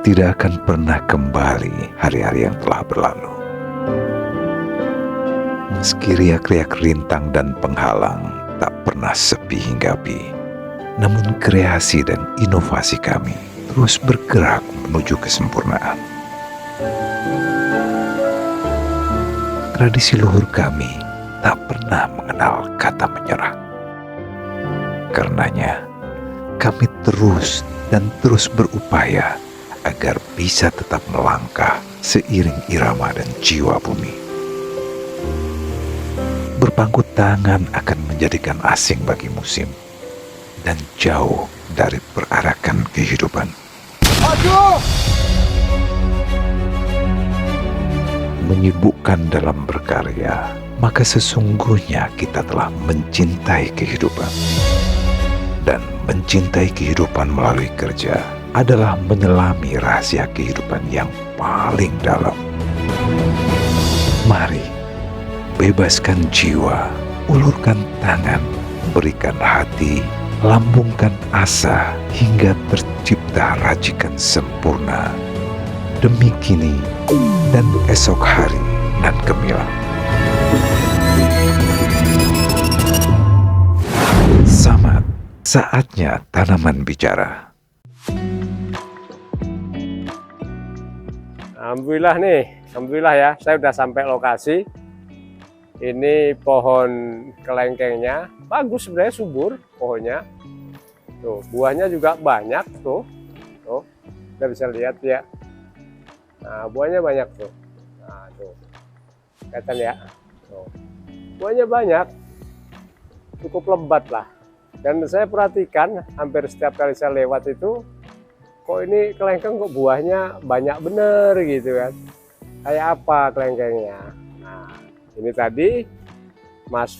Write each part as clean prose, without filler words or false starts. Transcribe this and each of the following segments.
tidak akan pernah kembali hari-hari yang telah berlalu. Meski riak-riak rintang dan penghalang tak pernah sepi hingga api, namun kreasi dan inovasi kami terus bergerak menuju kesempurnaan. Tradisi luhur kami tak pernah mengenal kata menyerah. Karenanya, kami terus berupaya agar bisa tetap melangkah seiring irama dan jiwa bumi. Berpangku tangan akan menjadikan asing bagi musim dan jauh dari perarakan kehidupan. Aduh! Menyibukkan dalam berkarya, maka sesungguhnya kita telah mencintai kehidupan. Dan mencintai kehidupan melalui kerja adalah menyelami rahasia kehidupan yang paling dalam. Mari, bebaskan jiwa, ulurkan tangan, berikan hati, lambungkan asa hingga tercipta racikan sempurna demi kini dan esok hari nan gemilang. Samad, saatnya tanaman bicara. Alhamdulillah ya, saya udah sampai lokasi. Ini pohon kelengkengnya bagus, sebenarnya subur pohonnya. Tuh, buahnya juga banyak tuh. Tuh, kita bisa lihat ya. Nah, buahnya banyak tuh. Nah, tuh. Kelihatan ya. Tuh. Buahnya banyak. Cukup lebat lah. Dan saya perhatikan hampir setiap kali saya lewat itu, kok ini kelengkeng kok buahnya banyak bener gitu kan. Kayak apa kelengkengnya? Nah, ini tadi Mas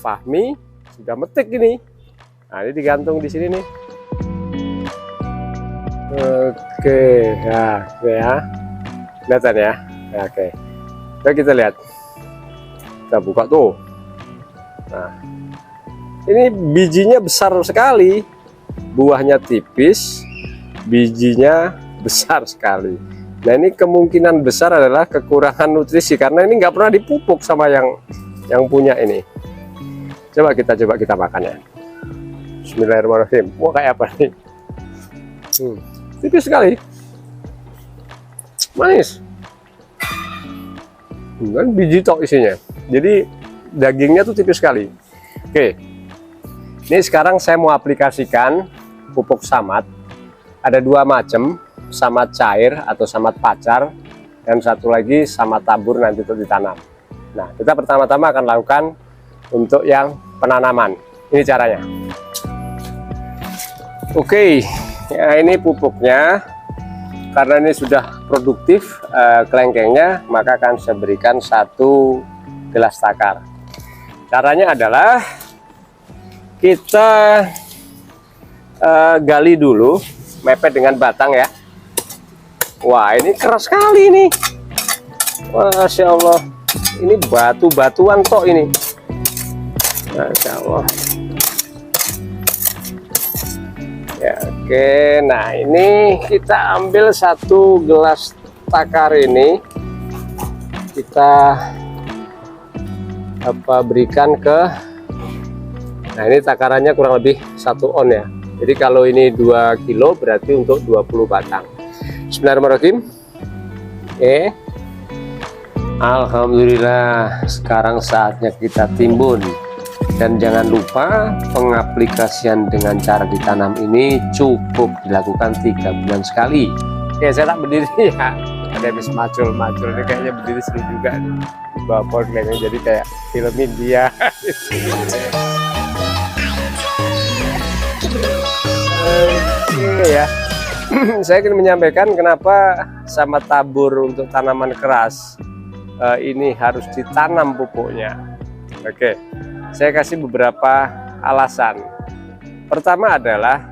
Fahmi sudah metik ini. Nah, ini digantung di sini nih. Oke, ya, ya. Kelihatan ya. Ya, oke. Coba kita lihat. Kita buka tuh. Nah, ini bijinya besar sekali. Buahnya tipis, bijinya besar sekali. Nah, ini kemungkinan besar adalah kekurangan nutrisi karena ini nggak pernah dipupuk sama yang punya ini. Coba kita makan ya. Bismillahirrahmanirrahim. Wah, kayak apa nih? Tipis sekali. Manis. Kan biji tok isinya. Jadi dagingnya tuh tipis sekali. Oke. Ini sekarang saya mau aplikasikan pupuk Samad. Ada dua macam, Samad cair atau Samad pacar, dan satu lagi Samad tabur nanti untuk ditanam. Nah, kita pertama-tama akan lakukan untuk yang penanaman. Ini caranya. Oke, ya ini pupuknya. Karena ini sudah produktif kelengkengnya, maka akan saya berikan 1 gelas takar. Caranya adalah kita gali dulu, mepet dengan batang ya. Wah, ini keras sekali ini. Masya Allah, ini batu-batuan tok ini. Masya Allah. Ya, oke. Nah, ini kita ambil 1 gelas takar ini, kita berikan ke. Nah, ini takarannya kurang lebih 1 on ya. Jadi kalau ini 2 kilo berarti untuk 20 batang. Bismillahirrahmanirrahim. Oke. Alhamdulillah, sekarang saatnya kita timbun. Dan jangan lupa pengaplikasian dengan cara ditanam ini cukup dilakukan 3 bulan sekali. Oke, saya tak berdiri ya. Ada habis macul-macul ini kayaknya berdiri seru juga nih. Di bawah pohon kelengkeng, jadi kayak film India. Oke ya. Saya ingin menyampaikan kenapa Samad tabur untuk tanaman keras ini harus ditanam pupuknya. Oke. Saya kasih beberapa alasan. Pertama adalah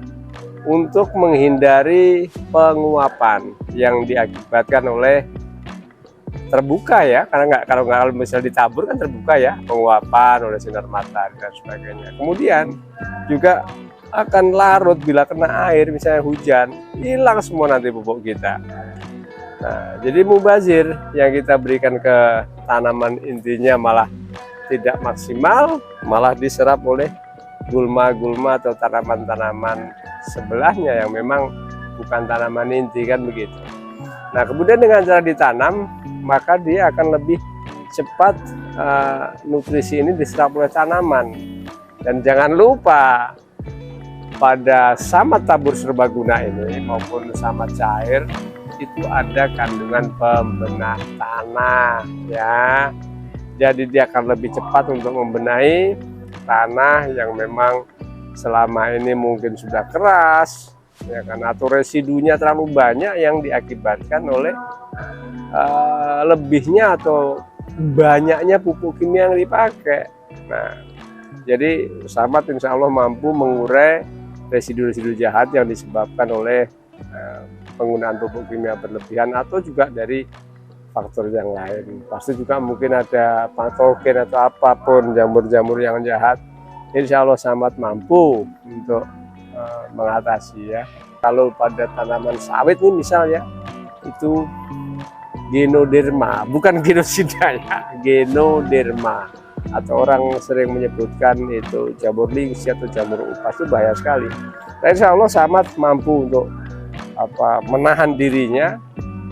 untuk menghindari penguapan yang diakibatkan oleh terbuka ya, karena kalau misal ditabur kan terbuka ya, penguapan oleh sinar matahari dan sebagainya. Kemudian juga akan larut bila kena air, misalnya hujan. hilang semua nanti pupuk kita. Nah, jadi mubazir yang kita berikan ke tanaman intinya malah tidak maksimal, malah diserap oleh gulma-gulma atau tanaman-tanaman sebelahnya yang memang bukan tanaman inti, kan begitu. Nah, kemudian dengan cara ditanam, maka dia akan lebih cepat nutrisi ini diserap oleh tanaman. Dan jangan lupa pada samat tabur serbaguna ini maupun samat cair itu ada kandungan pembenah tanah ya. Jadi dia akan lebih cepat untuk membenahi tanah yang memang selama ini mungkin sudah keras ya kan, atau residunya terlalu banyak yang diakibatkan oleh lebihnya atau banyaknya pupuk kimia yang dipakai. Nah, jadi sahabat insya Allah mampu mengurai residu-residu jahat yang disebabkan oleh penggunaan pupuk kimia berlebihan atau juga dari faktor yang lain. Pasti juga mungkin ada patogen atau apapun, jamur-jamur yang jahat. Insya Allah sahabat mampu untuk mengatasi ya. Kalau pada tanaman sawit ini misalnya itu Ganoderma, bukan genosida ya, Ganoderma, atau orang sering menyebutkan itu jamur lingsi atau jamur upas, itu bahaya sekali. Nah, insya Allah sahabat mampu untuk menahan dirinya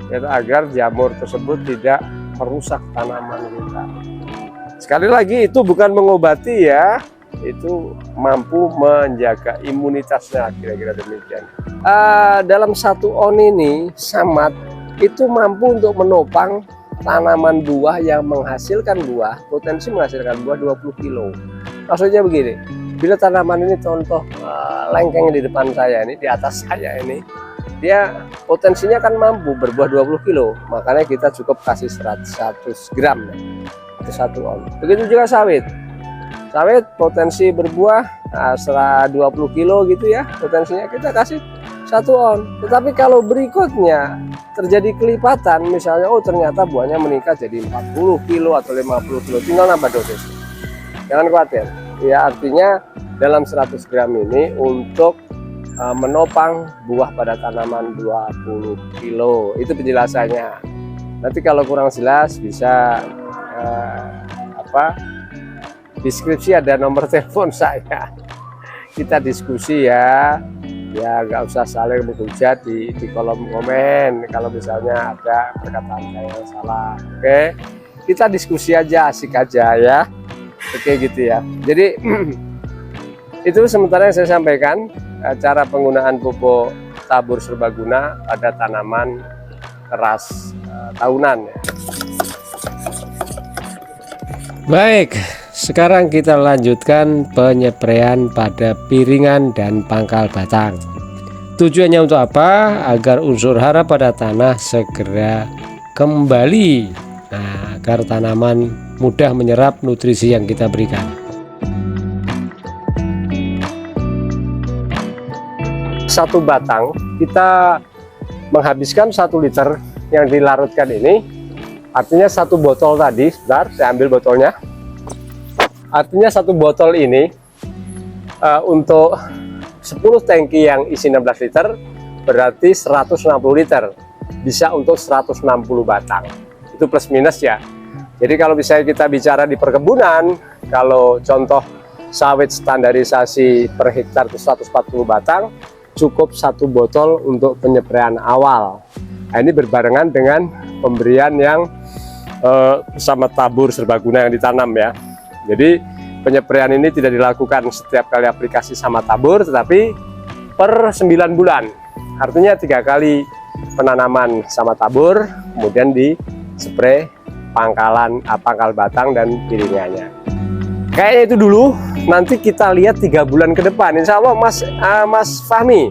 yaitu agar jamur tersebut tidak merusak tanaman kita. Sekali lagi itu bukan mengobati ya, itu mampu menjaga imunitasnya, kira-kira demikian. Dalam 1 on ini samat itu mampu untuk menopang tanaman buah yang menghasilkan buah, potensi menghasilkan buah 20 kilo. Maksudnya begini, bila tanaman ini contoh lengkeng di depan saya ini, di atas saya ini, dia potensinya kan mampu berbuah 20 kilo, makanya kita cukup kasih 100 gram itu 1 on. Begitu juga sawit. Sawit potensi berbuah 20 kilo gitu ya, potensinya kita kasih 1 on. Tetapi kalau berikutnya terjadi kelipatan, misalnya ternyata buahnya meningkat jadi 40 kilo atau 50 kilo, tinggal nambah dosis. Jangan khawatir. Ya, artinya dalam 100 gram ini untuk menopang buah pada tanaman 20 kilo. Itu penjelasannya. Nanti kalau kurang jelas bisa deskripsi ada nomor telepon saya. Kita diskusi ya. Ya nggak usah saling menghujat di kolom komen kalau misalnya ada perkataan saya yang salah. Oke, kita diskusi aja, asik aja ya. Oke gitu ya. Jadi itu sementara yang saya sampaikan cara penggunaan pupuk tabur serbaguna pada tanaman keras tahunan ya. Baik, sekarang kita lanjutkan penyepraian pada piringan dan pangkal batang. Tujuannya untuk apa? Agar unsur hara pada tanah segera kembali, agar tanaman mudah menyerap nutrisi yang kita berikan. Satu batang kita menghabiskan 1 liter yang dilarutkan ini. Artinya 1 botol tadi, sebentar saya ambil botolnya. Artinya 1 botol ini untuk 10 tangki yang isi 16 liter berarti 160 liter. Bisa untuk 160 batang. Itu plus minus ya. Jadi kalau misalnya kita bicara di perkebunan, kalau contoh sawit standarisasi per hektar itu 140 batang, cukup 1 botol untuk penyepraian awal. Nah, ini berbarengan dengan pemberian yang sama tabur serbaguna yang ditanam ya. Jadi penyepraian ini tidak dilakukan setiap kali aplikasi sama tabur, tetapi per 9 bulan. Artinya 3 kali penanaman sama tabur, kemudian di spray pangkal batang dan piringannya. Kayaknya itu dulu. Nanti kita lihat 3 bulan ke depan. Insya Allah Mas Fahmi,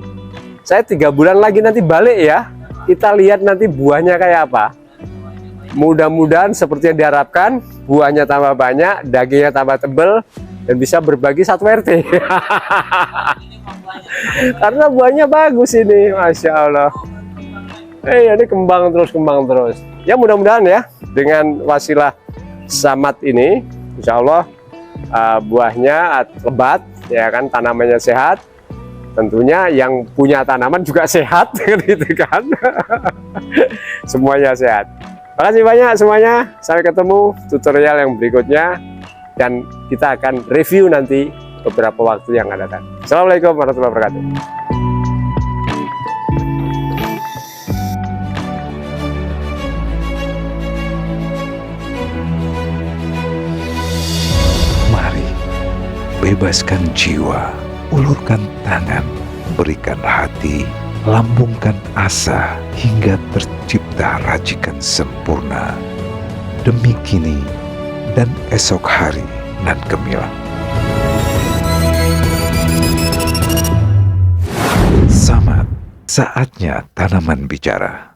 saya 3 bulan lagi nanti balik ya. Kita lihat nanti buahnya kayak apa. Mudah-mudahan seperti yang diharapkan, buahnya tambah banyak, dagingnya tambah tebal, dan bisa berbagi 1 RT. Karena buahnya bagus ini, Masya Allah. Ini kembang terus. Ya mudah-mudahan ya, dengan wasilah samat ini, Insya Allah buahnya lebat, ya kan, tanamannya sehat, tentunya yang punya tanaman juga sehat gitu kan. Semuanya sehat. Makasih banyak semuanya, sampai ketemu tutorial yang berikutnya dan kita akan review nanti beberapa waktu yang akan datang. Assalamualaikum warahmatullahi wabarakatuh. Mari bebaskan jiwa, ulurkan tangan, berikan hati, lambungkan asa hingga tercipta racikan sempurna demi kini dan esok hari nan gemilang. Samad, saatnya tanaman bicara.